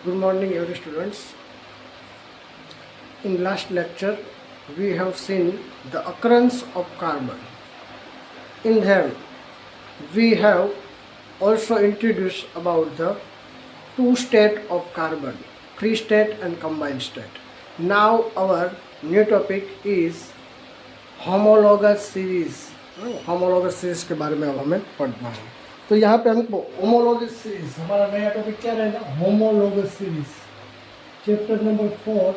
Good morning, every students. In last lecture, we have seen the occurrence of carbon. In them, we have also introduced about the two state of carbon, free state and combined state. Now our new topic is homologous series. Homologous series के बारे में अब हमें पढ़ना है। तो यहाँ पे हमको होमोलॉगस सीरीज, हमारा नया टॉपिक क्या रहेगा? Homologous series, chapter number 4,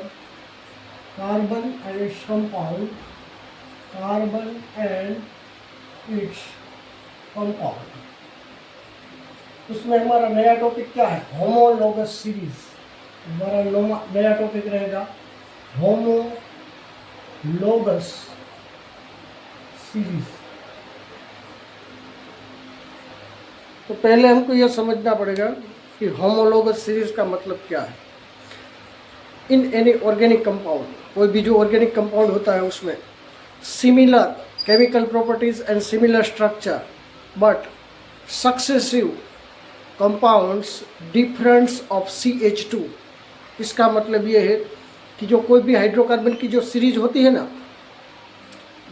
carbon and its compound, carbon and its compound. उसमें हमारा नया टॉपिक क्या है? Homologous series. हमारा नया टॉपिक रहेगा होमोलॉगस सीरीज। तो पहले हमको यह समझना पड़ेगा कि होमोलॉगस सीरीज का मतलब क्या है। इन एनी ऑर्गेनिक कंपाउंड, कोई भी जो ऑर्गेनिक कंपाउंड होता है उसमें similar chemical properties and similar structure but successive compounds difference of CH2। इसका मतलब ये है कि जो कोई भी हाइड्रोकार्बन की जो सीरीज होती है ना,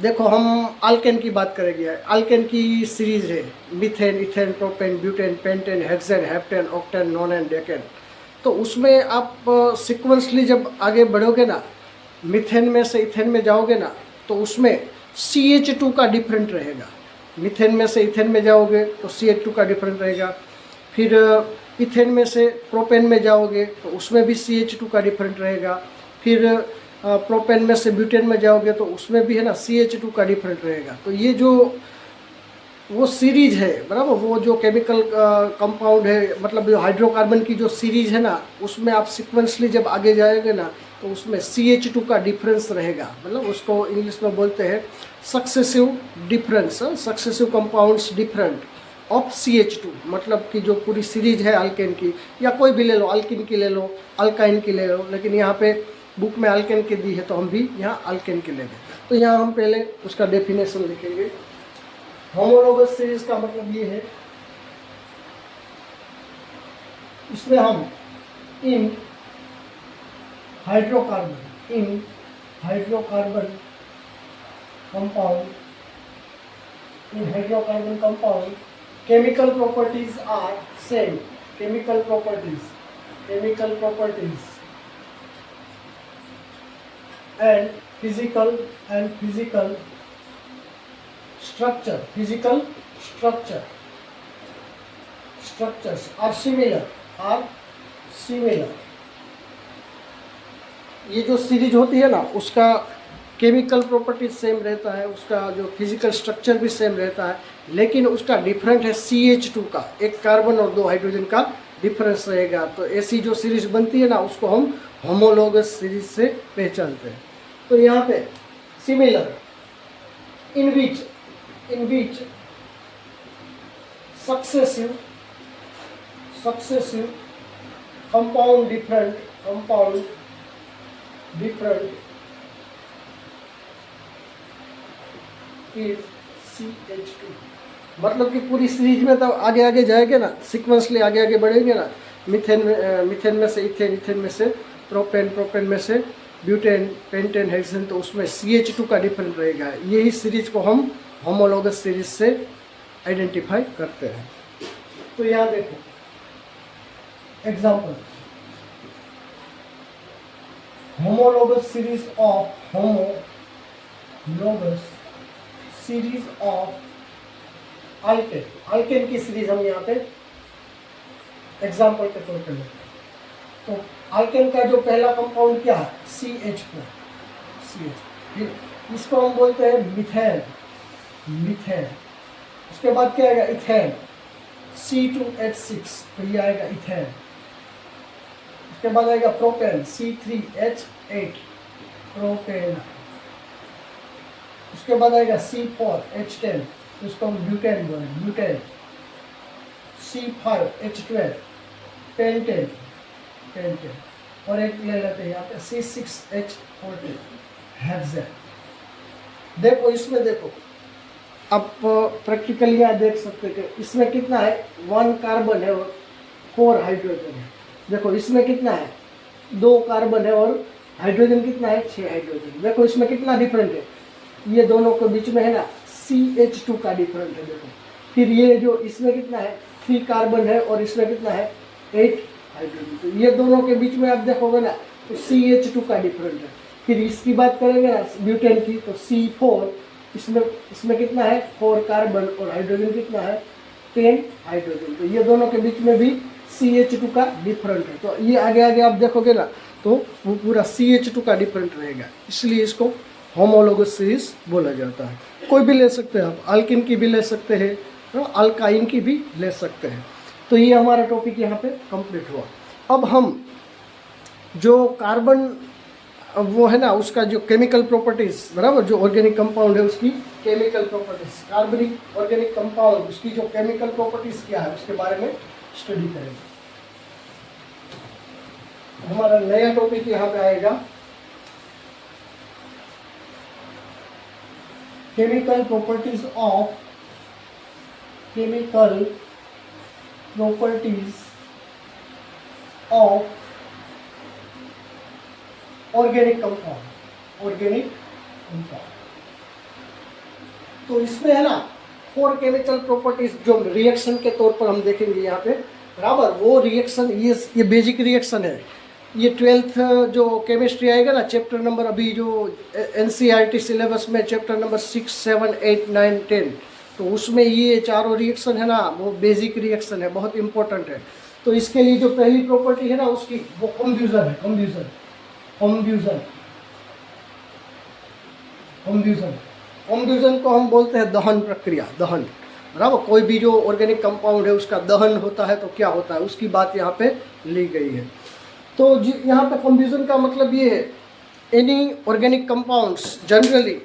देखो हम अल्केन की बात करेंगे। अल्केन की सीरीज है methane, ethane, propane, butane, pentane, hexane, heptane, octane, नोनेन, decane. तो उसमें आप सीक्वेंसली जब आगे बढ़ोगे ना, मीथेन में से इथेन में जाओगे ना, तो उसमें CH2 का डिफरेंट रहेगा। मीथेन में से इथेन में जाओगे तो CH2 का डिफरेंट रहेगा। फिर इथेन में से प्रोपेन में जाओगे तो उसमें भी CH2 का डिफरेंट रहेगा। फिर प्रोपेन में से ब्यूटेन में जाओगे तो उसमें भी है ना CH2 का डिफरेंट रहेगा। तो ये जो वो सीरीज है, बराबर, वो जो केमिकल कंपाउंड है, मतलब जो हाइड्रोकार्बन की जो सीरीज है ना, उसमें आप सीक्वेंसली जब आगे जाएंगे ना तो उसमें CH2 का डिफरेंस रहेगा। मतलब उसको इंग्लिश में बोलते हैं successive difference, successive compounds different of CH2। मतलब कि जो पूरी सीरीज है अल्केन की, या कोई भी ले लो, अल्किन की ले लो, अल्काइन की ले लो, लेकिन यहाँ पे बुक में अल्केन की दी है तो हम भी यहाँ अल्केन की लेंगे। तो यहाँ हम पहले उसका डेफिनेशन लिखेंगे। होमोलॉगस सीरीज का मतलब ये है, इसमें हम इन hydrocarbon compound chemical properties are same. Chemical properties and physical structures are similar. ये जो सीरीज होती है ना, उसका केमिकल प्रॉपर्टीज सेम रहता है, उसका जो फिजिकल स्ट्रक्चर भी सेम रहता है, लेकिन उसका डिफरेंट है CH2 का, एक कार्बन और 2 हाइड्रोजन का डिफरेंस रहेगा। तो ऐसी जो सीरीज बनती है ना, उसको हम होमोलॉगस सीरीज से पहचानते हैं। तो यहाँ पे similar in which successive compound different is CH2। मतलब कि पूरी सीरीज में तो आगे आगे जाएंगे ना, सीक्वेंसली आगे आगे बढ़ेंगे ना, मीथेन में से इथेन में से प्रोपेन में से ब्यूटेन, पेंटेन, हेक्सेन, तो उसमें CH2 का डिफरेंट रहेगा। यही सीरीज को हम होमोलॉगस सीरीज से आइडेंटिफाई करते हैं। तो यहाँ देखो example, homologous series of alkane की सीरीज हम यहाँ पे एग्जाम्पल के तौर पे लेते हैं। तो अल्केन का जो पहला कंपाउंड क्या है? CH4। इसको हम बोलते हैं मीथेन। उसके बाद क्या आएगा? इथेन, C2H6, तो ये आएगा इथेन। उसके बाद आएगा प्रोपेन, C3H8, प्रोपेन। उसके बाद आएगा C4H10, उसको हम ब्यूटेन बोलेंगे, ब्यूटेन। C5H12, pentane. और एक ले लेते हैं यहाँ पे C6H14, हेक्सेन। देखो इसमें देखो, आप प्रैक्टिकली यहाँ देख सकते हैं कि इसमें कितना है, 1 कार्बन है और 4 हाइड्रोजन है। देखो इसमें कितना है, 2 कार्बन है और हाइड्रोजन कितना है, 6 हाइड्रोजन। देखो इसमें कितना डिफरेंट है, ये दोनों के बीच में है ना CH2 का डिफरेंट है। देखो फिर ये जो इसमें कितना है, 3 कार्बन है और इसमें कितना है, 8 हाइड्रोजन। तो ये दोनों के बीच में आप देखोगे ना तो CH2 का डिफरेंट है। फिर इसकी बात करेंगे ना ब्यूटेन की, तो C4, इसमें कितना है, 4 कार्बन और हाइड्रोजन कितना है, 10 हाइड्रोजन। तो ये दोनों के बीच में भी CH2 का डिफरेंट है। तो ये आगे आगे आप देखोगे ना तो वो पूरा CH2 का डिफरेंट रहेगा, इसलिए इसको होमोलोगस सीरीज बोला जाता है। कोई भी ले सकते हैं आप, अल्किन की भी ले सकते हैं, अल्काइन की भी ले सकते हैं। तो ये हमारा टॉपिक यहाँ पे कंप्लीट हुआ। अब हम जो कार्बन वो है ना उसका जो केमिकल प्रॉपर्टीज, बराबर, जो ऑर्गेनिक कंपाउंड है उसकी केमिकल प्रॉपर्टीज, कार्बनिक ऑर्गेनिक कंपाउंड उसकी जो केमिकल प्रॉपर्टीज क्या है उसके बारे में स्टडी करेंगे। हमारा नया टॉपिक यहाँ पे आएगा chemical properties of organic compound. तो इसमें है ना 4 केमिकल प्रॉपर्टीज जो रिएक्शन के तौर पर हम देखेंगे यहाँ पे, बराबर। वो रिएक्शन ये बेसिक रिएक्शन है। ये 12th जो केमिस्ट्री आएगा ना चैप्टर नंबर, अभी जो NCERT सिलेबस में चैप्टर नंबर 6, 7, 8, 9, 10, तो उसमें ये चारों रिएक्शन है ना वो बेसिक रिएक्शन है, बहुत इंपॉर्टेंट है। तो इसके लिए जो पहली प्रॉपर्टी है ना उसकी वो कंफ्यूजन है। कंफ्यूजन को हम बोलते हैं दहन प्रक्रिया, दहन, बराबर। कोई भी जो ऑर्गेनिक कंपाउंड है उसका दहन होता है तो क्या होता है उसकी बात यहाँ पे ली गई है। तो यहाँ पे कंफ्यूजन का मतलब ये है, any organic compounds generally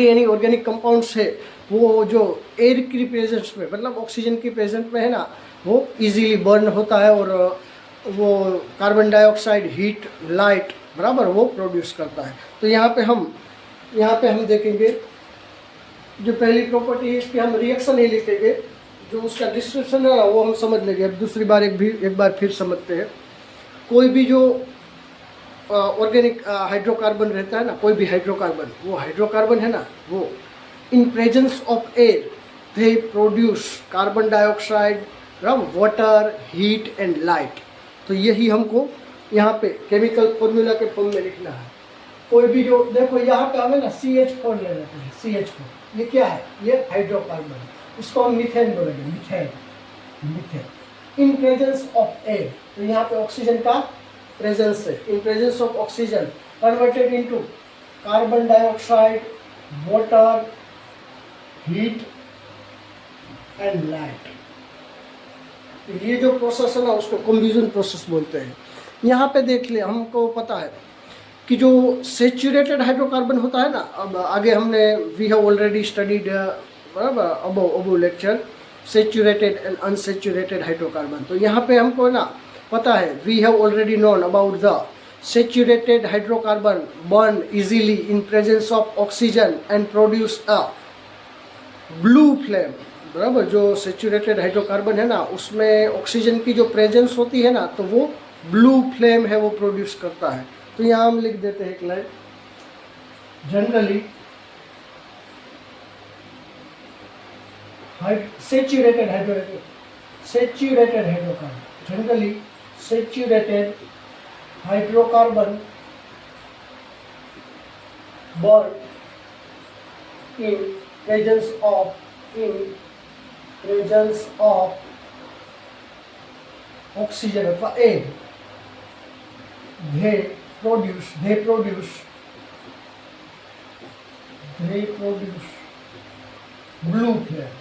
any organic compounds है वो जो एयर की प्रेजेंस में, मतलब ऑक्सीजन की प्रेजेंस में है ना, वो इजीली बर्न होता है और वो कार्बन डाइऑक्साइड, हीट, लाइट, बराबर, वो प्रोड्यूस करता है। तो यहाँ पे हम देखेंगे जो पहली प्रॉपर्टी है इसकी हम रिएक्शन नहीं लिखेंगे, जो उसका डिस्क्रिप्शन है ना वो हम समझ लेंगे। अब दूसरी बार एक बार फिर समझते हैं। कोई भी जो ऑर्गेनिक हाइड्रोकार्बन रहता है ना, कोई भी हाइड्रोकार्बन, वो हाइड्रोकार्बन है ना वो इन presence of air they produce carbon dioxide, water, heat and light. तो यही हमको यहाँ पे केमिकल फॉर्मूला के फॉर्म में लिखना है। कोई भी जो देखो यहाँ पे हमें ना CH4 ले लेते हैं। CH4 ये क्या है, ये हाइड्रोकार्बन, इसको हम मीथेन बोलेंगे, methane in presence of air. तो यहाँ पे ऑक्सीजन का प्रेजेंस है, इन presence of oxygen converted into carbon dioxide, water, heat and light. तो ये जो प्रोसेस है ना उसको कंफ्यूजन प्रोसेस बोलते हैं। यहाँ पे देख ले, हमको पता है कि जो सेचुरेटेड हाइड्रोकार्बन होता है ना, अब आगे हमने वी हैव ऑलरेडी स्टडीड, बराबर, अबो lecture saturated and unsaturated hydrocarbon. तो यहाँ पे हमको ना पता है, we have already known about the saturated hydrocarbon burn easily in presence of oxygen and produce a blue flame, बराबर। जो सेचुरेटेड हाइड्रोकार्बन है ना उसमें ऑक्सीजन की जो प्रेजेंस होती है ना तो वो ब्लू फ्लेम है वो प्रोड्यूस करता है। तो यहाँ हम लिख देते हैं एक line, generally saturated hydrocarbon, generally saturated hydrocarbon burn in presence of oxygen अथवा air, they produce blue flame।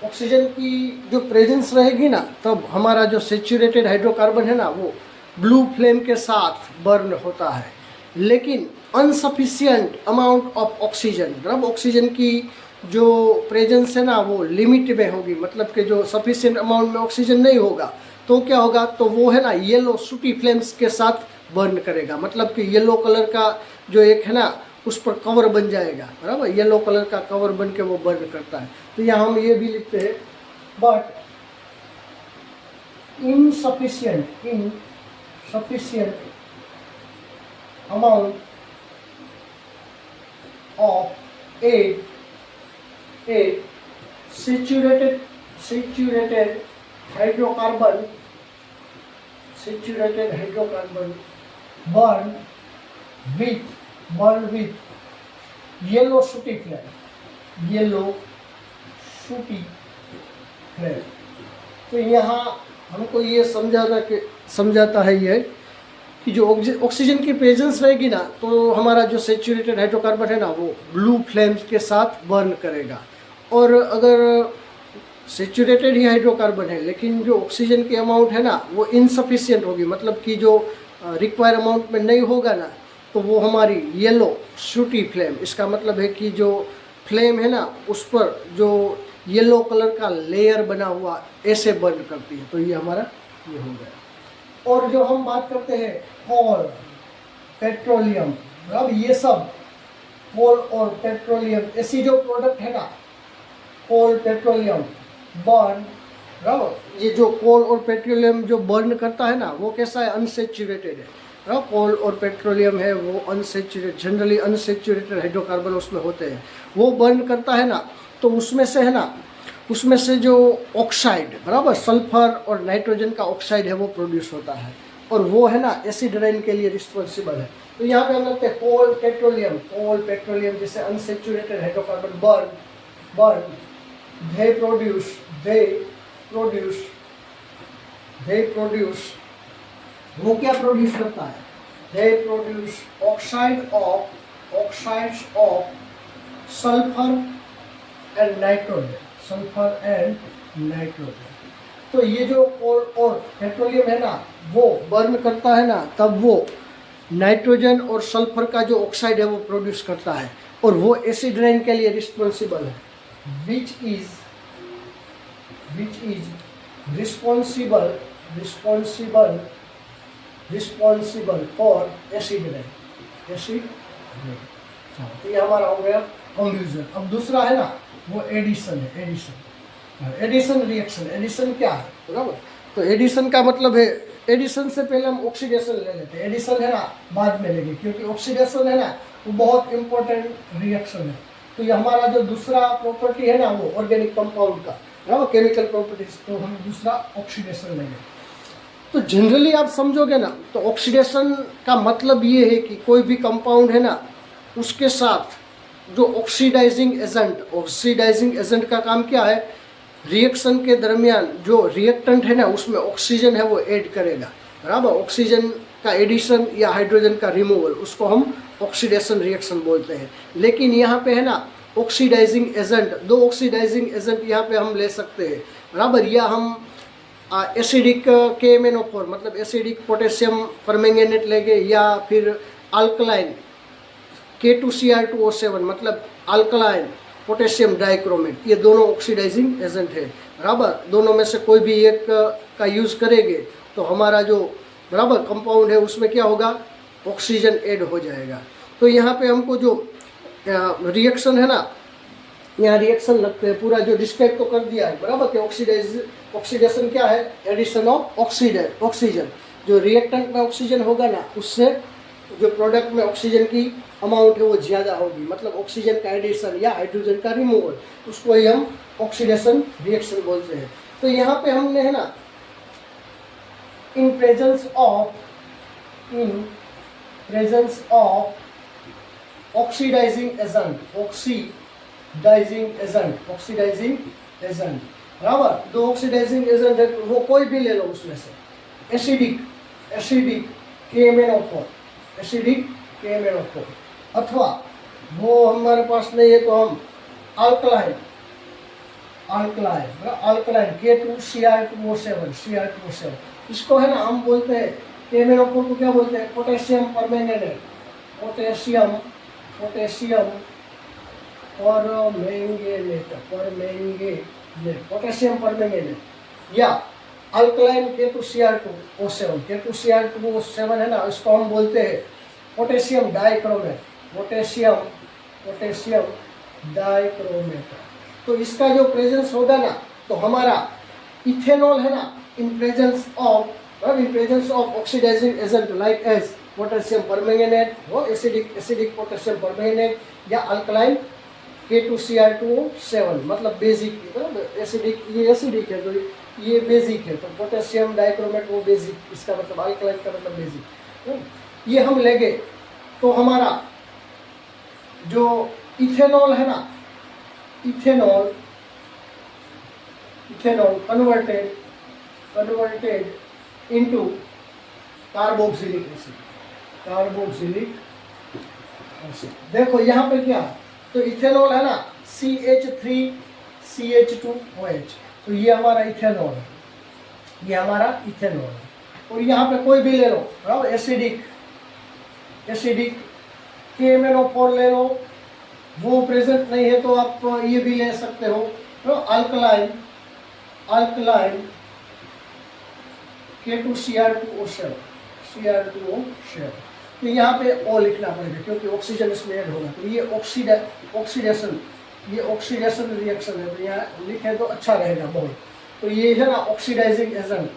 Oxygen की जो प्रेजेंस रहेगी ना तब हमारा जो सेचुरेटेड हाइड्रोकार्बन है ना वो ब्लू फ्लेम के साथ बर्न होता है। लेकिन अनसफिशिएंट अमाउंट ऑफ ऑक्सीजन, मतलब ऑक्सीजन की जो प्रेजेंस है ना वो लिमिट में होगी, मतलब कि जो सफिशिएंट अमाउंट में ऑक्सीजन नहीं होगा तो क्या होगा, तो वो है ना येलो सूटी फ्लेम्स के साथ बर्न करेगा। मतलब कि येलो कलर का जो एक है ना उस पर कवर बन जाएगा, बराबर, येलो कलर का कवर बन के वो बर्न करता है। तो यहाँ हम ये भी लिखते हैं, but insufficient amount of a saturated hydrocarbon burn with yellow sooty flame. तो यहाँ हमको ये समझाता है ये कि जो ऑक्सीजन की प्रेजेंस रहेगी ना, तो हमारा जो सेचुरेटेड हाइड्रोकार्बन है ना, वो ब्लू फ्लेम्स के साथ बर्न करेगा। और अगर सेचुरेटेड ही हाइड्रोकार्बन है लेकिन जो ऑक्सीजन की अमाउंट है ना वो इनसफिशिएंट होगी, मतलब कि जो रिक्वायर अमाउंट में नहीं होगा ना, तो वो हमारी येलो शूटी फ्लेम, इसका मतलब है कि जो फ्लेम है ना उस पर जो येलो कलर का लेयर बना हुआ ऐसे बर्न करती है। तो ये हमारा ये हो गया। और जो हम बात करते हैं कोल, पेट्रोलियम, अब ये सब कोल और पेट्रोलियम ऐसी जो प्रोडक्ट है ना, कोल पेट्रोलियम बर्न, ये जो कोल और पेट्रोलियम जो बर्न करता है ना वो कैसा है, अनसेचुरेटेड है। कोल और पेट्रोलियम है वो अनसेचुरेटेड, जनरली अनसेचुरेटेड हाइड्रोकार्बन उसमें होते हैं, वो बर्न करता है ना, तो उसमें से है ना, उसमें से जो ऑक्साइड, बराबर, सल्फर और नाइट्रोजन का ऑक्साइड है वो प्रोड्यूस होता है, और वो है ना एसिड रेन के लिए रिस्पॉन्सिबल है। तो यहाँ पे हम लगते हैं कोल पेट्रोलियम जैसे unsaturated hydrocarbon burn they produce वो क्या प्रोड्यूस करता है, they produce oxides of sulfur and nitrogen। तो ये जो कोल और पेट्रोलियम है ना वो बर्न करता है ना, तब वो नाइट्रोजन और सल्फर का जो ऑक्साइड है वो प्रोड्यूस करता है, और वो एसिड रेन के लिए रिस्पॉन्सिबल है, which is responsible for acid rain। तो ये हमारा हो गया कंक्लूजन। अब दूसरा है ना वो एडिशन है, एडिशन रिएक्शन। एडिशन क्या है, बराबर, तो एडिशन का मतलब है, एडिशन से पहले हम ऑक्सीडेशन ले लेते हैं, एडिशन है ना बाद में लेंगे, क्योंकि ऑक्सीडेशन है ना वो बहुत इंपॉर्टेंट रिएक्शन है। तो ये हमारा जो दूसरा प्रॉपर्टी है ना वो ऑर्गेनिक कंपाउंड का, केमिकल प्रॉपर्टीज, तो हम दूसरा ऑक्सीडेशन लेंगे। तो जनरली आप समझोगे ना तो ऑक्सीडेशन का मतलब ये है कि कोई भी कंपाउंड है ना उसके साथ जो ऑक्सीडाइजिंग एजेंट का काम क्या है, रिएक्शन के दरमियान जो रिएक्टेंट है ना उसमें ऑक्सीजन है वो ऐड करेगा, बराबर। ऑक्सीजन का एडिशन या हाइड्रोजन का रिमूवल, उसको हम ऑक्सीडेशन रिएक्शन बोलते हैं। लेकिन यहाँ पे है ना ऑक्सीडाइजिंग एजेंट, दो ऑक्सीडाइजिंग एजेंट यहाँ पे हम ले सकते हैं, बराबर। या हम एसिडिक KMnO4 मतलब एसिडिक पोटेशियम परमैंगनेट लेंगे, या फिर अल्कलाइन K2Cr2O7 मतलब अल्कलाइन पोटेशियम डाइक्रोमेट, ये दोनों ऑक्सीडाइजिंग एजेंट है, बराबर। दोनों में से कोई भी एक का यूज़ करेंगे तो हमारा जो बराबर कंपाउंड है उसमें क्या होगा, ऑक्सीजन ऐड हो जाएगा। तो यहाँ पे हमको जो रिएक्शन है ना, यहाँ रिएक्शन लगते हैं, पूरा जो डिस्क्राइब तो कर दिया है, बराबर, कि ऑक्सीडेशन क्या है, एडिशन ऑफ ऑक्सीजन। जो रिएक्टेंट में ऑक्सीजन होगा ना उससे जो प्रोडक्ट में ऑक्सीजन की अमाउंट है वो ज़्यादा होगी, मतलब ऑक्सीजन का एडिशन या हाइड्रोजन का रिमूवल, उसको ही हम ऑक्सीडेशन रिएक्शन बोलते हैं। तो यहाँ पे हमने है ना in presence of oxidizing agent, बराबर। दो ऑक्सीडाइजिंग एजेंट है, वो कोई भी ले लो उसमें से, एसिडिक KMnO4, अथवा वो हमारे पास नहीं है तो हम अल्कलाइन K2Cr2O7, इसको है ना हम बोलते हैं, KMnO4 को क्या बोलते हैं, पोटेशियम परमैंगनेट, पोटेशियम परमैंगनेट, या अल्कलाइन K2Cr2O7 है ना, इसको हम बोलते हैं पोटेशियम डाइक्रोमेट। तो इसका जो प्रेजेंस होगा ना तो हमारा इथेनॉल है ना in presence of oxidizing agent like as potassium permanganate or acidic potassium permanganate या alkaline K2Cr2O7 मतलब बेसिक, बराबर, एसिडिक, ये एसिडिक है तो ये बेसिक है, तो पोटेशियम डाइक्रोमेट वो बेसिक, इसका मतलब अल्कलाइन का मतलब बेसिक। ये हम लेंगे तो हमारा जो इथेनॉल है ना, ethanol converted into carboxylic acid. देखो यहाँ पे क्या है, तो इथेनॉल है ना CH3CH2OH, तो ये हमारा इथेनॉल है, ये हमारा इथेनॉल है। और यहाँ पे कोई भी ले लो, बराबर, एसिडिक KMnO4 ले लो, वो प्रेजेंट नहीं है तो आप ये भी ले सकते हो, तो अल्कलाइन K2Cr2O7 तो यहाँ पे O लिखना पड़ेगा क्योंकि ऑक्सीजन इसमें ऐड होगा, तो ये ऑक्सीडेशन रिएक्शन है, तो यहाँ लिखे तो अच्छा रहेगा बहुत। तो ये है ना ऑक्सीडाइजिंग एजेंट,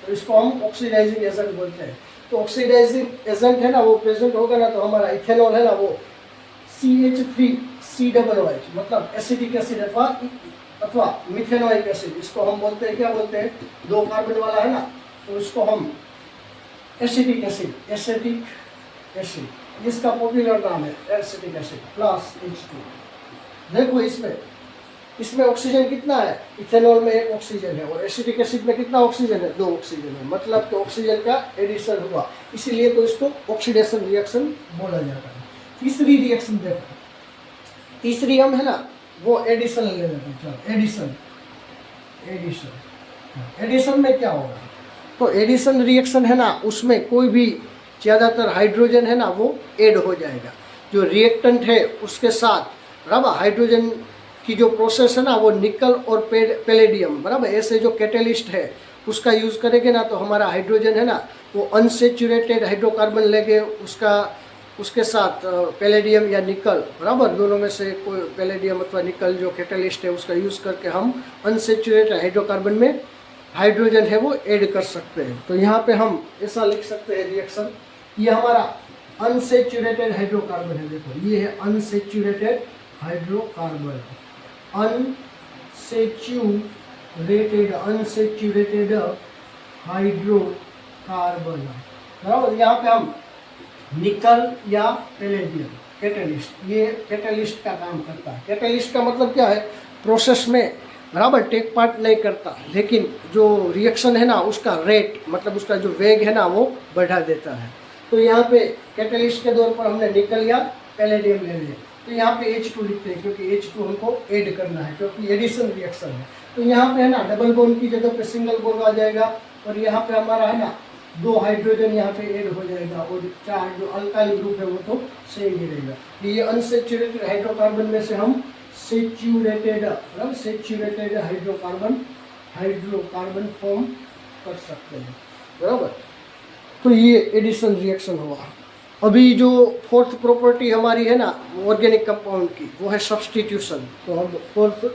तो इसको हम ऑक्सीडाइजिंग एजेंट बोलते हैं। तो ऑक्सीडाइजिंग एजेंट है ना वो प्रेजेंट होगा ना, तो हमारा इथेनॉल है ना वो CH3COOH मतलब एसिडिक एसिड अथवा मिथेनोइक एसिड, इसको हम बोलते हैं, क्या बोलते हैं, 2 कार्बन वाला है ना, तो इसको हम एसिटिक एसिड, इसका पॉपुलर नाम है एसिटिक एसिड प्लस H2। देखो इसमें ऑक्सीजन कितना है, इथेनॉल में 1 ऑक्सीजन है, और एसिटिक एसिड में कितना ऑक्सीजन है, 2 ऑक्सीजन है, मतलब कि ऑक्सीजन का एडिशन हुआ, इसीलिए तो इसको ऑक्सीडेशन रिएक्शन बोला जाता है। तीसरी रिएक्शन देखो, तीसरी हम है ना वो एडिशन ले लेते हैं। चलो एडिशन में क्या होगा, तो एडिशन रिएक्शन है ना, उसमें कोई भी ज़्यादातर हाइड्रोजन है ना वो ऐड हो जाएगा, जो रिएक्टेंट है उसके साथ, बराबर। हाइड्रोजन की जो प्रोसेस है ना वो निकल और पैलेडियम, बराबर, ऐसे जो कैटेलिस्ट है उसका यूज़ करेंगे ना, तो हमारा हाइड्रोजन है ना वो अनसेचुरेटेड हाइड्रोकार्बन लेंगे, उसके साथ पैलेडियम या निकल, बराबर, दोनों में से कोई पैलेडियम अथवा निकल जो कैटेलिस्ट है उसका यूज़ करके हम अनसेचुरेटेड हाइड्रोकार्बन में हाइड्रोजन है वो ऐड कर सकते हैं। तो यहाँ पे हम ऐसा लिख सकते हैं रिएक्शन, ये हमारा अनसेचुरेटेड हाइड्रोकार्बन है, देखो ये है अनसेचुरेटेड हाइड्रोकार्बन, अनसेचुरेटेड हाइड्रोकार्बन, बराबर। यहाँ पे हम निकल या पैलेडियम कैटेलिस्ट, ये कैटेलिस्ट का काम करता है। कैटेलिस्ट का मतलब क्या है, प्रोसेस में, बराबर, टेक पार्ट नहीं करता, लेकिन जो रिएक्शन है ना उसका रेट, मतलब उसका जो वेग है ना वो बढ़ा देता है। तो यहाँ पे कैटेलिस्ट के तौर पर हमने निकल या पैलेडियम ले लिया, तो यहाँ पे H2 लिखते हैं क्योंकि H2 हमको ऐड करना है, क्योंकि एडिशन रिएक्शन है। तो यहाँ पे है ना डबल बॉन्ड की जगह पे सिंगल बॉन्ड आ जाएगा, और यहाँ पे हमारा है ना 2 हाइड्रोजन यहाँ पे ऐड हो जाएगा, और 4 जो अल्काइल ग्रुप है वो तो सेम ही रहेगा। ये अनसेचुरेटेड हाइड्रोकार्बन में से हम सेचुरेटेड हाइड्रोकार्बन फॉर्म कर सकते हैं, बराबर। तो ये एडिशन रिएक्शन हुआ। अभी जो 4th प्रॉपर्टी हमारी है ना ऑर्गेनिक कंपाउंड की, वो है सब्स्टिट्यूशन। तो हम 4th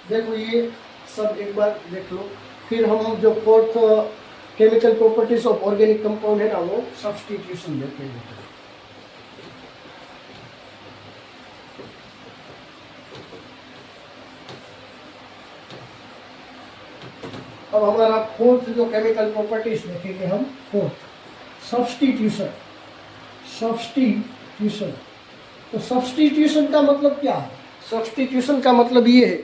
देखो, ये सब एक बार देख लो, फिर हम जो 4th chemical properties of organic compound है ना वो सब्स्टिट्यूशन देखेंगे। अब हमारा 4th जो केमिकल प्रॉपर्टीज देखेंगे हम, 4th सब्स्टिट्यूशन। तो सब्स्टिट्यूशन का मतलब क्या है, सब्स्टिट्यूशन का मतलब ये है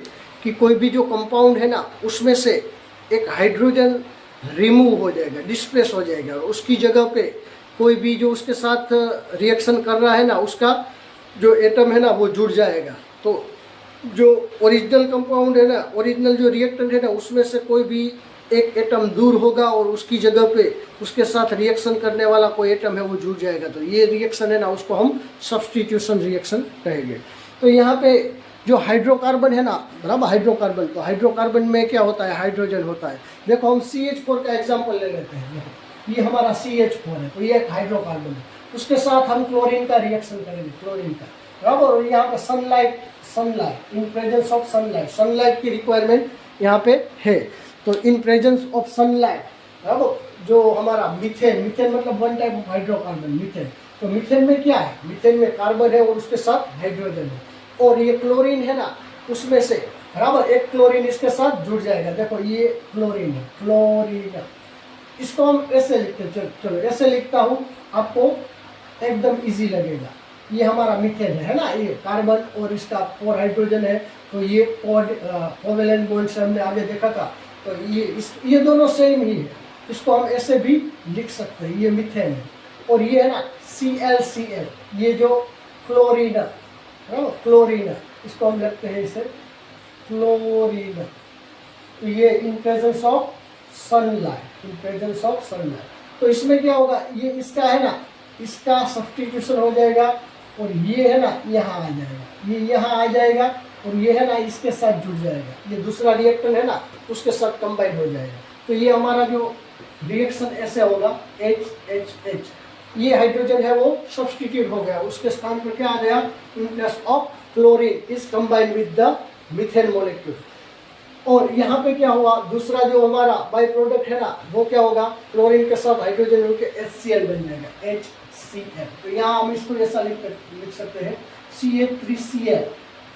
कि कोई भी जो कंपाउंड है ना उसमें से एक हाइड्रोजन रिमूव हो जाएगा, डिस्प्लेस हो जाएगा, और उसकी जगह पे कोई भी जो उसके साथ रिएक्शन कर रहा है ना उसका जो एटम है ना वो जुड़ जाएगा। तो जो ओरिजिनल कंपाउंड है ना, ओरिजिनल जो रिएक्टेंट है ना उसमें से कोई भी एक एटम दूर होगा और उसकी जगह पे उसके साथ रिएक्शन करने वाला कोई एटम है वो जुड़ जाएगा। तो ये रिएक्शन है ना उसको हम सब्स्टिट्यूशन रिएक्शन कहेंगे। तो यहाँ पे जो हाइड्रोकार्बन है ना, बराबर, हाइड्रोकार्बन, तो हाइड्रोकार्बन में क्या होता है, हाइड्रोजन होता है। देखो हम CH4 का एग्जाम्पल ले लेते हैं, ये हमारा CH4 है, तो ये एक हाइड्रोकार्बन है, उसके साथ हम क्लोरीन का रिएक्शन करेंगे, क्लोरीन का, बराबर। और यहाँ पे sunlight in presence of sunlight की रिक्वायरमेंट यहाँ पे है। तो इन प्रेजेंस ऑफ सनलाइट, बराबर, जो हमारा मीथेन, मीथेन मतलब one type of hydrocarbon methane. तो मीथेन में क्या है, मीथेन में कार्बन है और उसके साथ हाइड्रोजन है, और ये क्लोरीन है ना, उसमें से बराबर एक क्लोरीन इसके साथ जुड़ जाएगा। देखो ये क्लोरीन है, क्लोरीन, इसको हम ऐसे लिखते हैं, चलो ऐसे लिखता हूँ, आपको एकदम इजी लगेगा। ये हमारा मीथेन है ना, ये कार्बन और इसका 4 हाइड्रोजन है, तो ये कोवेलेंट बॉन्ड से हमने आगे देखा था। तो ये दोनों सेम ही है, इसको हम ऐसे भी लिख सकते हैं, ये मीथेन है। और ये है ना ClCl, ये जो क्लोरीन है, क्लोरीन है, इसको हम लिखते हैं इसे क्लोरीन। तो ये इन presence of sunlight, in presence of sunlight. तो इसमें क्या होगा, ये इसका है ना, इसका सब्स्टिट्यूशन हो जाएगा, और ये है ना यहाँ आ जाएगा, ये यहाँ आ जाएगा, और ये है ना इसके साथ जुड़ जाएगा, ये दूसरा रिएक्टेंट है ना उसके साथ कंबाइन हो जाएगा। तो ये हमारा जो रिएक्शन ऐसे होगा HHH, ये हाइड्रोजन है वो सब्स्टिट्यूट हो गया, उसके स्थान पर क्या आ गया, in place of chlorine is combined with the methane molecule. और यहाँ पे क्या हुआ, दूसरा जो हमारा बाई प्रोडक्ट है ना, वो क्या होगा, क्लोरीन के साथ हाइड्रोजन मिलकर HCl बन जाएगा, HCl। तो यहाँ हम इसको ऐसा लिख सकते हैं CH3Cl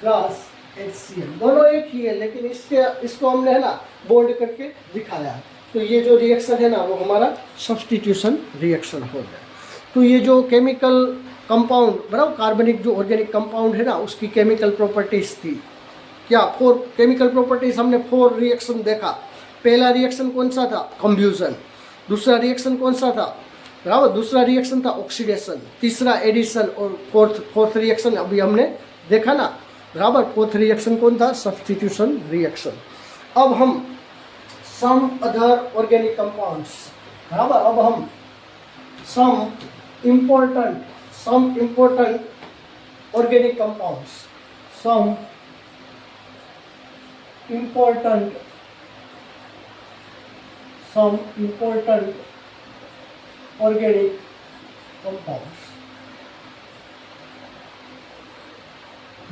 प्लस HCl, दोनों एक ही है, लेकिन इसको हमने है ना बोल्ड करके दिखाया है। तो ये जो रिएक्शन है ना वो हमारा सब्स्टिट्यूशन रिएक्शन हो गया। तो ये जो केमिकल कंपाउंड, बराबर, कार्बनिक जो ऑर्गेनिक कंपाउंड है ना, उसकी केमिकल प्रॉपर्टीज थी क्या, 4 केमिकल प्रॉपर्टीज हमने 4 रिएक्शन देखा। पहला रिएक्शन कौन सा था, कंब्यूजन। दूसरा रिएक्शन कौन सा था, बराबर, दूसरा रिएक्शन था ऑक्सीडेशन। तीसरा एडिशन, और फोर्थ रिएक्शन अभी हमने देखा ना, बराबर। फोर्थ रिएक्शन कौन था, सब्स्टिट्यूशन रिएक्शन। अब हम सम अदर ऑर्गेनिक कंपाउंड्स, बराबर, अब हम सम इम्पोर्टेंट ऑर्गेनिक कंपाउंड्स, सम important organic compounds,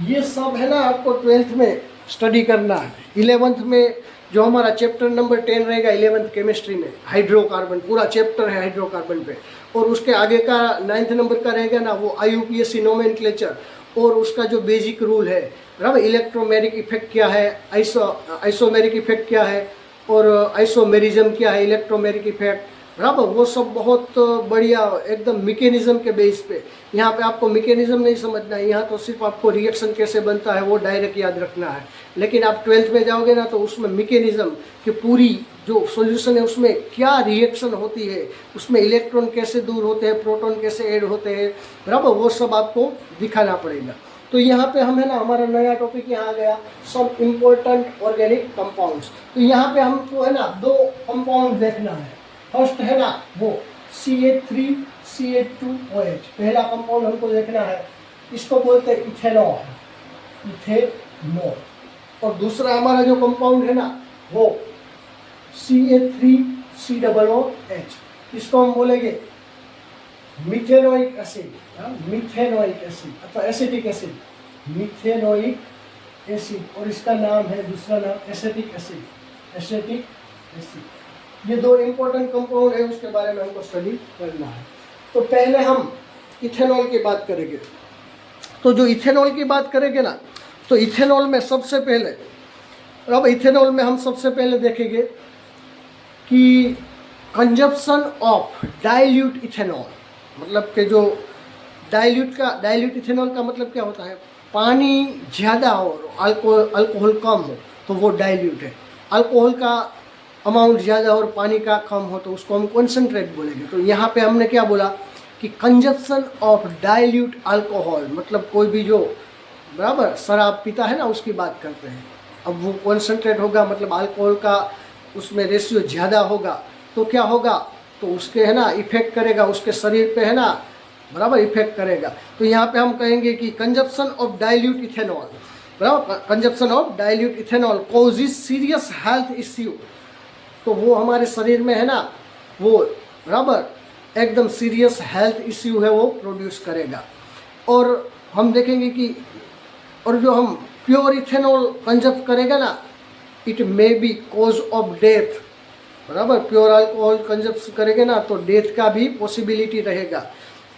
ये सब है ना आपको 12th में स्टडी करना है। 11th में जो हमारा चैप्टर नंबर 10 रहेगा 11th केमिस्ट्री में, हाइड्रोकार्बन, पूरा चैप्टर है हाइड्रोकार्बन पे। और उसके आगे का 9th नंबर का रहेगा ना वो IUPAC नोमेनक्लेचर, और उसका जो बेसिक रूल है, बराबर, इलेक्ट्रोमेरिक इफेक्ट क्या है, आइसोमेरिक इफेक्ट क्या है, और आइसोमेरिज्म क्या है, इलेक्ट्रोमेरिक इफेक्ट, बराबर, वो सब बहुत बढ़िया एकदम मैकेनिज्म के बेस पे। यहाँ पे आपको मैकेनिज्म नहीं समझना है, यहाँ तो सिर्फ आपको रिएक्शन कैसे बनता है वो डायरेक्ट याद रखना है। लेकिन आप 12th में जाओगे ना तो उसमें मैकेनिज्म की पूरी जो सॉल्यूशन है उसमें क्या रिएक्शन होती है, उसमें इलेक्ट्रॉन कैसे दूर होते हैं, प्रोटॉन कैसे ऐड होते हैं, बराबर, वो सब आपको दिखाना पड़ेगा। तो यहाँ पे हम है ना, हमारा नया टॉपिक यहाँ आ गया, सम इम्पोर्टेंट ऑर्गेनिक कंपाउंड्स। तो यहाँ पे हमको है ना 2 कंपाउंड देखना है। फर्स्ट है ना वो CH3CH2OH, पहला कंपाउंड हमको देखना है, इसको बोलते हैं इथेनॉल, इथेनॉल। और दूसरा हमारा जो कंपाउंड है ना वो CH3COOH, इसको हम बोलेंगे मिथेनोइक एसिड, मिथेनोइक एसिड अथवा एसिटिक एसिड, मिथेनोइक एसिड। और इसका नाम है, दूसरा नाम एसिटिक एसिड, एसिटिक एसिड। ये 2 इंपॉर्टेंट कंपाउंड है, उसके बारे में हमको स्टडी करना है। तो पहले हम इथेनॉल की बात करेंगे। तो जो इथेनॉल की बात करेंगे ना, तो इथेनॉल में सबसे पहले, अब इथेनॉल में हम सबसे पहले देखेंगे कि कंजप्शन ऑफ डाइल्यूट इथेनॉल, मतलब कि जो डाइल्यूट इथेनॉल का मतलब क्या होता है, पानी ज़्यादा हो और अल्कोहल कम हो तो वो डाइल्यूट है। अल्कोहल का अमाउंट ज़्यादा और पानी का कम हो तो उसको हम कॉन्सेंट्रेट बोलेंगे। तो यहाँ पे हमने क्या बोला कि कंजप्शन ऑफ डाइल्यूट अल्कोहल, मतलब कोई भी जो, बराबर, शराब पीता है ना उसकी बात करते हैं। अब वो कॉन्सेंट्रेट होगा, मतलब अल्कोहल का उसमें रेशियो ज़्यादा होगा, तो क्या होगा, तो उसके है ना इफेक्ट करेगा, उसके शरीर पे है ना, बराबर, इफेक्ट करेगा। तो यहाँ पे हम कहेंगे कि कंजप्शन ऑफ डाइल्यूट इथेनॉल, बराबर, consumption of dilute ethanol causes serious health issue. तो वो हमारे शरीर में है ना वो, बराबर, एकदम सीरियस हेल्थ इश्यू है वो प्रोड्यूस करेगा। और हम देखेंगे कि, और जो हम प्योर इथेनॉल कंजप्ट करेगा ना, it may be cause of death, बराबर। प्योर अल्कोहल कंजप्शन करेंगे ना तो डेथ का भी पॉसिबिलिटी रहेगा।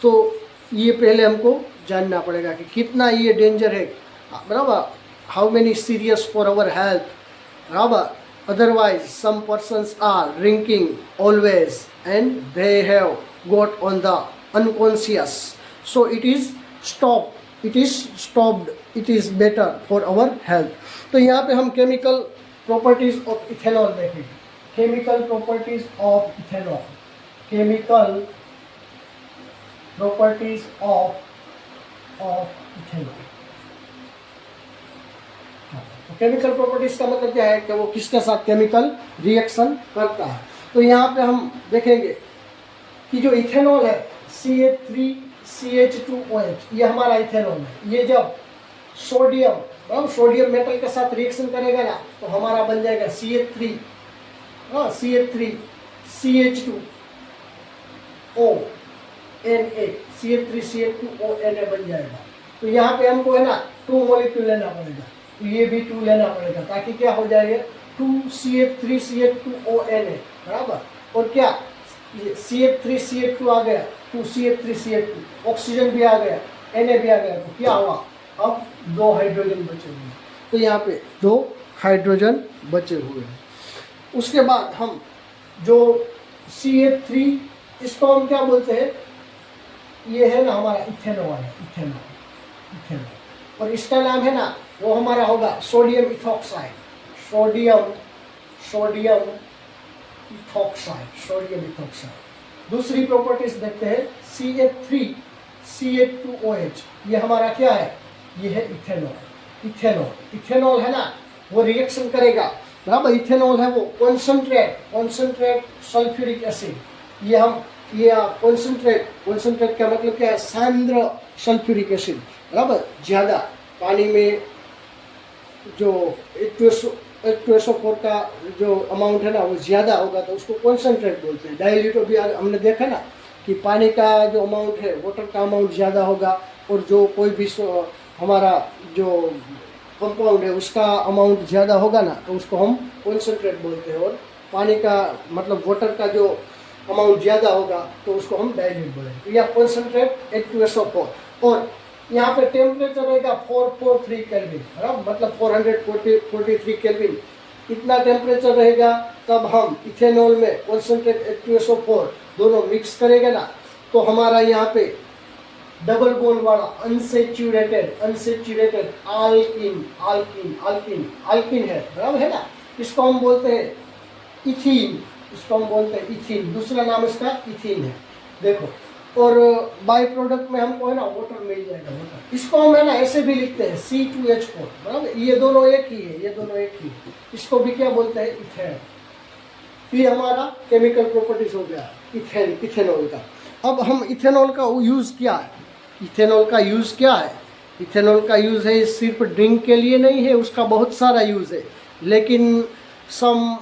तो ये पहले हमको जानना पड़ेगा कि कितना ये डेंजर है, बराबर। How many serious for our health, बराबर। Otherwise some persons are drinking always and they have got on the unconscious, so it is stopped, it is better for our health. तो यहाँ पे हम केमिकल प्रॉपर्टीज ऑफ इथेनॉल देखेंगे। Chemical properties of ethanol, chemical properties of ethanol. तो chemical properties का मतलब क्या है कि वो किसके साथ केमिकल रिएक्शन करता है। तो यहाँ पे हम देखेंगे कि जो इथेनॉल है CH3CH2OH, ये हमारा इथेनॉल है। ये जब सोडियम मेटल के साथ रिएक्शन करेगा ना तो हमारा बन जाएगा CH3 CH3CH2ONA, CH3CH2ONA बन जाएगा। तो यहाँ पे हमको है ना 2 मॉलिक्यूल लेना पड़ेगा, तो ये भी 2 लेना पड़ेगा ताकि क्या हो जाएगा 2CH3CH2ONA, बराबर। और क्या CH3CH2 आ गया, 2CH3CH2, ऑक्सीजन भी आ गया, Na भी आ गया, तो क्या हुआ, अब 2 हाइड्रोजन बचे हुए हैं। तो यहाँ पे 2 हाइड्रोजन बचे हुए हैं। उसके बाद हम जो CH3, इसको हम क्या बोलते हैं, ये है ना हमारा इथेनॉल है, इथेनॉल। और इसका नाम है ना वो हमारा होगा सोडियम इथॉक्साइड, सोडियम इथॉक्साइड। दूसरी प्रॉपर्टीज देखते हैं CH3CH2OH, ये हमारा क्या है, ये है इथेनॉल है ना, वो रिएक्शन करेगा, बराबर। इथेनॉल है वो कॉन्सनट्रेट सल्फ्यूरिक एसिड, ये कॉन्सनट्रेट का मतलब क्या है, सांद्र सल्फ्यूरिक एसिड, बराबर। ज़्यादा पानी में जो H2SO4 का जो अमाउंट है ना वो ज़्यादा होगा तो उसको कॉन्सनट्रेट बोलते हैं। डाइल्यूट भी हमने देखा ना कि पानी का जो अमाउंट है, वाटर का अमाउंट ज़्यादा होगा, और जो कोई भी हमारा जो कंपाउंड है उसका अमाउंट ज़्यादा होगा ना तो उसको हम कॉन्सनट्रेट बोलते हैं। और पानी का मतलब वाटर का जो अमाउंट ज़्यादा होगा तो उसको हम डाइल्यूट बोलेंगे। तो यह कॉन्सनट्रेट H2SO4। और यहाँ पे टेम्परेचर रहेगा 443 केल्विन, बराबर, मतलब 443 केल्विन, इतना टेम्परेचर रहेगा। तब हम इथेनॉल में कॉन्सनट्रेट H2SO4 दोनों मिक्स करेंगे ना तो हमारा यहाँ पे डबल बॉन्ड वाला अनसेचुरेटेड आल्किन है, बराबर है ना। इसको हम बोलते हैं इथीन, दूसरा नाम इसका इथीन है, देखो। और बाई प्रोडक्ट में हमको है ना वाटर मिल जाएगा, वाटर। इसको हम है ना ऐसे भी लिखते हैं C2H4, बराबर। ये दोनों एक ही है, इसको भी क्या बोलते हैं, इथेन। ये हमारा केमिकल प्रॉपर्टीज हो गया इथेनॉल का। अब हम इथेनॉल का यूज़ क्या है, इथेनॉल का यूज़ है सिर्फ ड्रिंक के लिए नहीं है, उसका बहुत सारा यूज़ है। लेकिन सम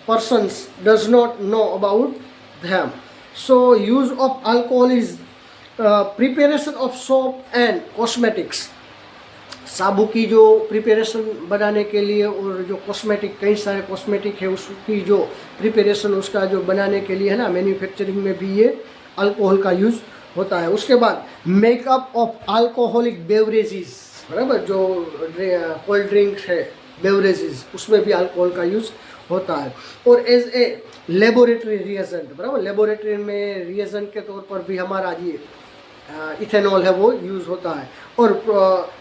persons does not know about them. So use of alcohol is preparation of soap and cosmetics. साबु की जो प्रिपरेशन बनाने के लिए और जो कॉस्मेटिक, कई सारे कॉस्मेटिक है उसकी जो प्रिपरेशन, उसका जो बनाने के लिए है ना, मैन्युफैक्चरिंग में भी ये अल्कोहल का यूज़ होता है। उसके बाद मेकअप ऑफ अल्कोहलिक बेवरेजेस, बराबर, जो कोल्ड ड्रिंक्स है बेवरेजेस, उसमें भी अल्कोहल का यूज़ होता है। और एज ए लेबोरेटरी रिएजेंट, बराबर, लेबोरेटरी में रिएजेंट के तौर पर भी हमारा ये इथेनॉल है वो यूज़ होता है। और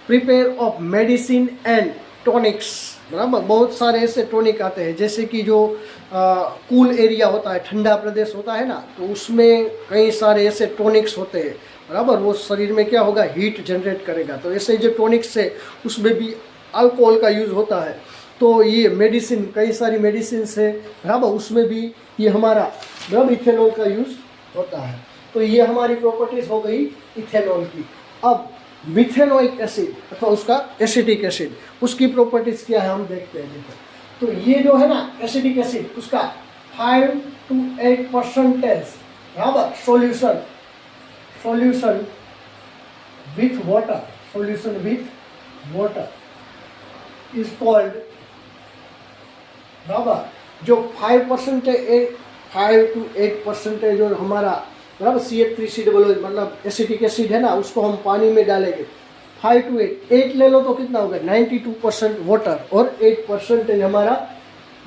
prepare of medicine and tonics, बराबर, बहुत सारे ऐसे टॉनिक आते हैं, जैसे कि जो कूल एरिया होता है, ठंडा प्रदेश होता है ना, तो उसमें कई सारे ऐसे टॉनिक्स होते हैं, बराबर। वो शरीर में क्या होगा, हीट जनरेट करेगा। तो ऐसे जो टॉनिक्स है उसमें भी अल्कोहल का यूज़ होता है। तो ये मेडिसिन, कई सारी मेडिसिन है, बराबर, उसमें भी ये हमारा, बराबर, इथेनॉल का यूज़ होता है। तो ये हमारी प्रॉपर्टीज़ हो गई इथेनॉल की। अब मिथेनोइक एसिड अथवा उसका एसिटिक एसिड, उसकी प्रॉपर्टीज़ क्या है हम देखते हैं। तो ये जो है ना एसिटिक एसिड, उसका 5 to 8%, बराबर, solution with water is called बराबर। जो 5% है, 5 to 8% जो हमारा बराबर CH3COO मतलब एसिटिक एसिड है ना, उसको हम पानी में डालेंगे 5 to 8 ले लो तो कितना होगा 92% वाटर और 8% हमारा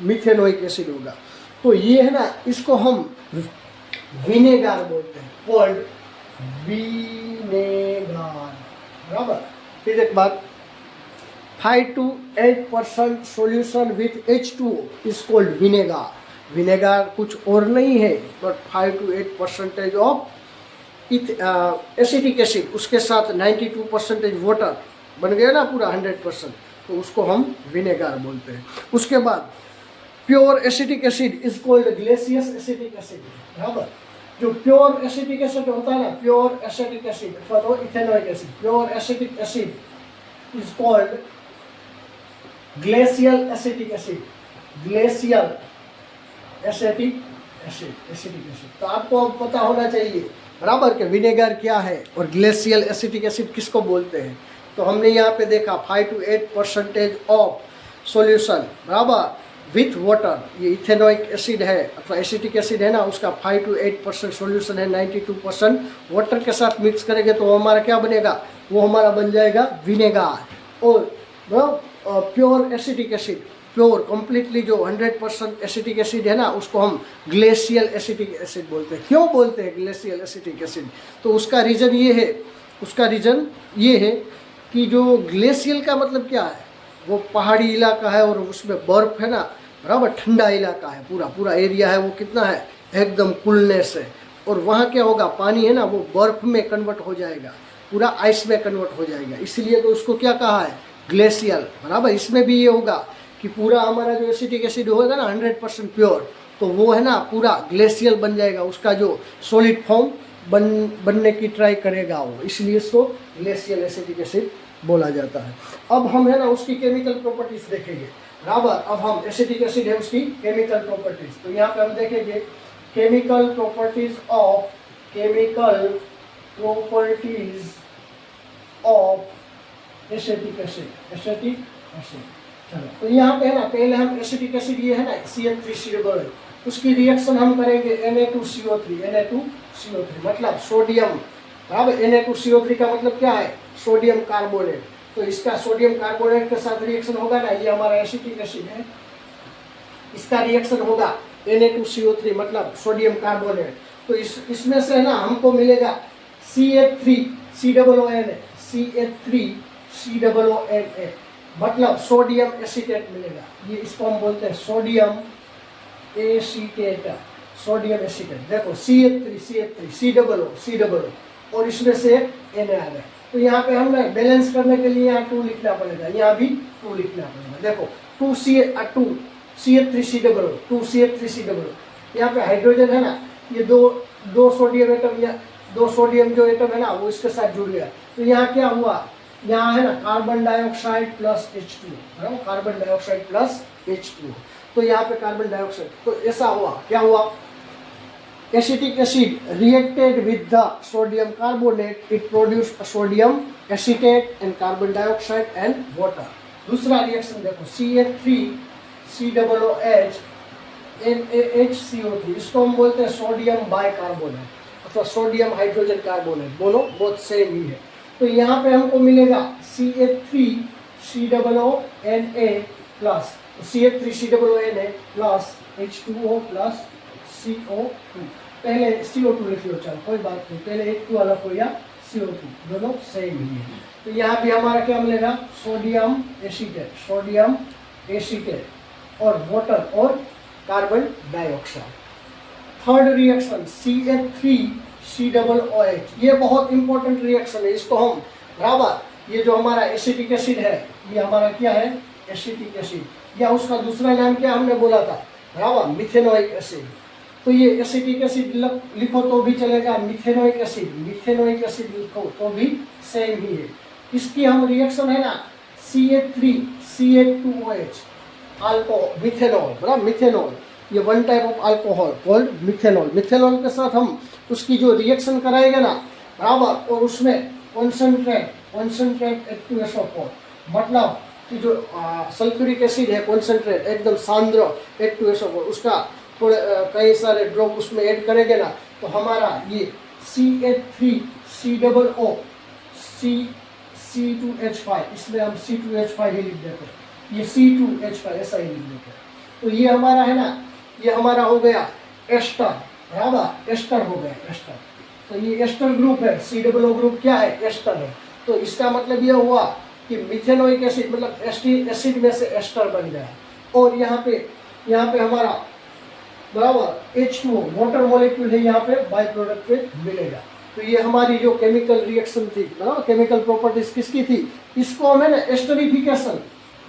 मिथेनोइक एसिड होगा। तो ये है ना, इसको हम विनेगार बोलते हैं, कोल्ड विनेगार, बराबर। फिर एक बात, 5 to 8% solution with H2O is called vinegar. Vinegar कुछ और नहीं है but 5 to 8% of acetic acid, उसके साथ 92% वाटर बन गया ना पूरा 100%, तो उसको हम विनेगार बोलते हैं। उसके बाद pure acetic acid is called ग्लेसियस acetic acid, बराबर। जो प्योर एसिटिक एसिड होता है ना, प्योर एसिटिक एसिड अथवा तो ethanoic acid, pure acetic acid is called glacial acetic acid, glacial acetic acid, acetic acid. तो आपको पता होना चाहिए बराबर कि विनेगर क्या है और ग्लेशियल एसिटिक एसिड किसको बोलते हैं। तो हमने यहाँ पे देखा 5 to 8% ऑफ सॉल्यूशन, बराबर, विथ वाटर, ये इथेनोइक एसिड है अथवा एसिटिक एसिड है ना, उसका 5 to 8% सॉल्यूशन है, 92% वाटर के साथ मिक्स करेंगे तो हमारा क्या बनेगा, वो हमारा बन जाएगा विनेगार। और pure acetic acid, pure completely जो 100% एसिटिक एसिड है ना, उसको हम ग्लेशियल एसिटिक एसिड बोलते हैं। क्यों बोलते हैं ग्लेशियल एसिटिक एसिड, तो उसका रीज़न ये है, उसका रीज़न ये है कि जो ग्लेशियल का मतलब क्या है, वो पहाड़ी इलाका है और उसमें बर्फ़ है ना, बराबर, ठंडा इलाका है, पूरा पूरा एरिया है, वो कितना है एकदम कूलनेस है। और वहाँ क्या होगा, पानी है ना वो बर्फ़ में कन्वर्ट हो जाएगा, पूरा आइस में कन्वर्ट हो जाएगा, इसलिए तो उसको क्या कहा है ग्लेशियल, बराबर। इसमें भी ये होगा कि पूरा हमारा जो एसिटिक एसिड होगा ना 100% प्योर, तो वो है ना पूरा ग्लेशियल बन जाएगा, उसका जो सॉलिड फॉर्म बनने की ट्राई करेगा वो, इसलिए इसको ग्लेशियल एसिटिक एसिड बोला जाता है। अब हम है ना उसकी केमिकल प्रॉपर्टीज देखेंगे, बराबर। अब हम एसिटिक एसिड है उसकी केमिकल प्रॉपर्टीज, तो यहाँ पे हम देखेंगे chemical properties of acetic acid, acetic acid. चलो, तो यहाँ पे है ना पहले हम एसिटिक एसिड ये है ना CH3COO, उसकी रिएक्शन हम करेंगे Na2CO3 मतलब सोडियम, बराबर। Na2CO3 का मतलब क्या है, सोडियम कार्बोनेट। तो इसका सोडियम कार्बोनेट के साथ रिएक्शन होगा ना, ये हमारा एसिटिक एसिड है, इसका रिएक्शन होगा Na2CO3 मतलब सोडियम कार्बोनेट। तो इसमें से ना हमको मिलेगा CH3COONA, CH3COONA मतलब सोडियम एसीटेट मिलेगा। ये इसको हम बोलते हैं सोडियम एसीटेट, सोडियम एसीटेट। देखो CH3 COO और इसमें से Na आ गया। तो यहाँ पे हमें बैलेंस करने के लिए यहाँ 2 लिखना पड़ेगा, यहाँ भी 2 लिखना पड़ेगा। देखो 2 CH3COO, 2 CH3COO, यहाँ पे हाइड्रोजन है ना, ये दो सोडियम एटम, या 2 सोडियम जो एटम है ना वो इसके साथ जुड़ गया। तो यहाँ क्या हुआ, यहाँ है ना कार्बन डाइऑक्साइड प्लस H2, है ना, कार्बन डाइऑक्साइड प्लस H2। तो यहाँ पे कार्बन डाइऑक्साइड, तो ऐसा हुआ, क्या हुआ, acetic acid reacted with the sodium carbonate, it produced sodium acetate and carbon dioxide and water. दूसरा रिएक्शन देखो CH3COOH NaHCO3, इसको हम बोलते हैं सोडियम बाइकार्बोनेट अथवा सोडियम हाइड्रोजन कार्बोनेट, बोलो बहुत सेम ही है। तो यहाँ पे हमको मिलेगा CH3COONA plus CH3COONA plus H2O plus CO2। पहले CO2 लिख लो, चलो कोई बात नहीं, पहले H2 अलग हो या CO2, दोनों सेम ही है। तो यहाँ भी हमारा क्या मिलेगा, सोडियम एसीटेट और वाटर और carbon dioxide. Third reaction CH3COOH, ये बहुत इंपॉर्टेंट रिएक्शन है, इसको हम, बराबर, ये जो हमारा एसिटिक एसिड है, ये हमारा क्या है एसिटिक एसिड, या उसका दूसरा नाम क्या हमने बोला था, बराबर, मिथेनोइक एसिड। तो ये एसिटिक एसिड लिखो तो भी चलेगा, मिथेनोइक एसिड लिखो तो भी सेम ही है। इसकी हम रिएक्शन है ना CH3CH2OH मिथेनॉल, बराबर, मिथेनॉल, ये one type of alcohol called methanol. Methanol के साथ हम उसकी जो रिएक्शन कराएंगे ना, बराबर, और उसमें कॉन्सेंट्रेट H2SO4 मतलब कि जो सल्फ्यूरिक एसिड है कॉन्सेंट्रेट एकदम सांद्र H2SO4 उसका थोड़े कई सारे ड्रॉप उसमें ऐड करेंगे ना, तो हमारा ये CH3COO C2H5, इसमें हम C2H5 ही लिख देते हैं, ये C2H5 ऐसा ही लिख देते हैं। तो ये हमारा है ना, ये हमारा हो गया एस्टर, बराबर, एस्टर हो गया एस्टर। तो ये एस्टर ग्रुप है, COO ग्रुप क्या है, एस्टर है। तो इसका मतलब ये हुआ कि मिथेनोइक एसिड मतलब एसिड में से एस्टर बन गया। और यहाँ पे हमारा बराबर H2O वाटर मॉलिक्यूल है, यहाँ पे बाय प्रोडक्ट पे मिलेगा। तो ये हमारी जो केमिकल रिएक्शन थी ना, केमिकल प्रॉपर्टीज किसकी थी, इसको हम है ना एस्टरिफिकेशन,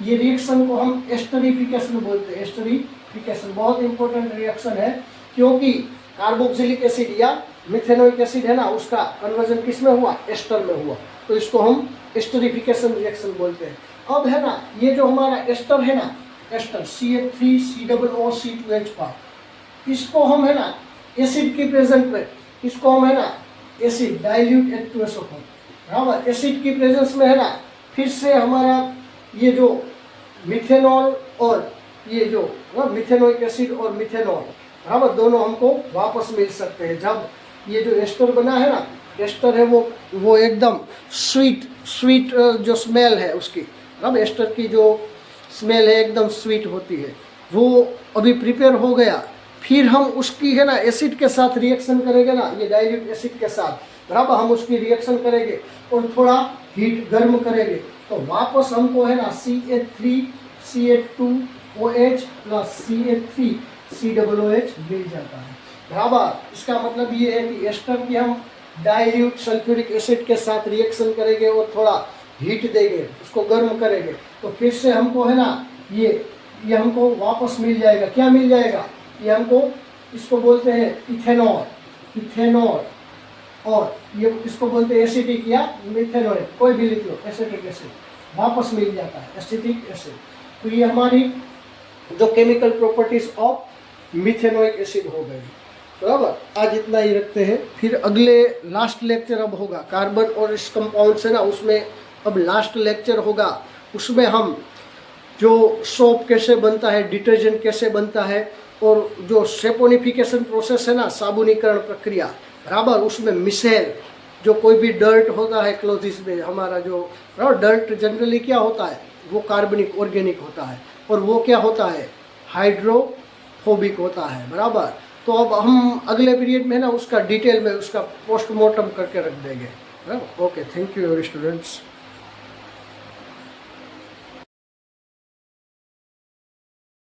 ये रिएक्शन को हम एस्टरिफिकेशन बोलते हैं। एस्टरिफिकेशन बहुत इंपॉर्टेंट रिएक्शन है, क्योंकि कार्बोक्सिलिक एसिड या मिथेनोइक एसिड है ना, उसका कन्वर्जन किस में हुआ, एस्टर में हुआ। तो इसको हम एस्टरिफिकेशन रिएक्शन बोलते हैं। अब है ना, ये जो हमारा एस्टर है ना, एस्टर CH3COO C2H5, इसको हम है ना एसिड की प्रेजेंट में, इसको हम है ना एसिड डाइल्यूट H2SO4, बराबर, एसिड की प्रेजेंस में है ना, फिर से हमारा ये जो मिथेनॉल और ये जो मिथेनोइक एसिड और मिथेनॉल, बराबर, दोनों हमको वापस मिल सकते हैं। जब ये जो एस्टर बना है ना, एस्टर है वो एकदम स्वीट जो स्मेल है उसकी, बराबर, एस्टर की जो स्मेल है एकदम स्वीट होती है, वो अभी प्रिपेयर हो गया। फिर हम उसकी है ना एसिड के साथ रिएक्शन करेंगे ना, ये डाइल्यूट एसिड के साथ, बराबर, हम उसकी रिएक्शन करेंगे और थोड़ा हीट गर्म करेंगे, तो वापस हमको है ना CH3CH2OH प्लस CH3COOH मिल जाता है, बराबर। इसका मतलब ये है कि एस्टर की हम डाइल्यूट सल्फ्यूरिक एसिड के साथ रिएक्शन करेंगे और थोड़ा हीट देंगे, उसको गर्म करेंगे, तो फिर से हमको है ना ये हमको वापस मिल जाएगा। क्या मिल जाएगा, ये हमको, इसको बोलते हैं इथेनॉल, और ये इसको बोलते हैं एसिटिक या मिथेनॉल, कोई भी लिख लो, एसिटिक एसिड वापस मिल जाता है, एसिटिक एसिड। तो ये हमारी जो chemical properties of methanoic acid हो गई, बराबर। आज इतना ही रखते हैं, फिर अगले लास्ट लेक्चर अब होगा कार्बन और इस कंपाउंड से ना, उसमें अब लास्ट लेक्चर होगा, उसमें हम जो सोप कैसे बनता है, डिटर्जेंट कैसे बनता है, और जो सेपोनिफिकेशन प्रोसेस है ना, साबुनीकरण प्रक्रिया, बराबर, उसमें मिसेल, जो कोई भी डर्ट होता है क्लोथिस में हमारा, जो डर्ट जनरली क्या होता है, वो कार्बनिक ऑर्गेनिक होता है, और वो क्या होता है, हाइड्रोफोबिक होता है, बराबर। तो अब हम अगले पीरियड में ना उसका डिटेल में उसका पोस्टमार्टम करके रख देंगे, बराबर। Okay, thank you students.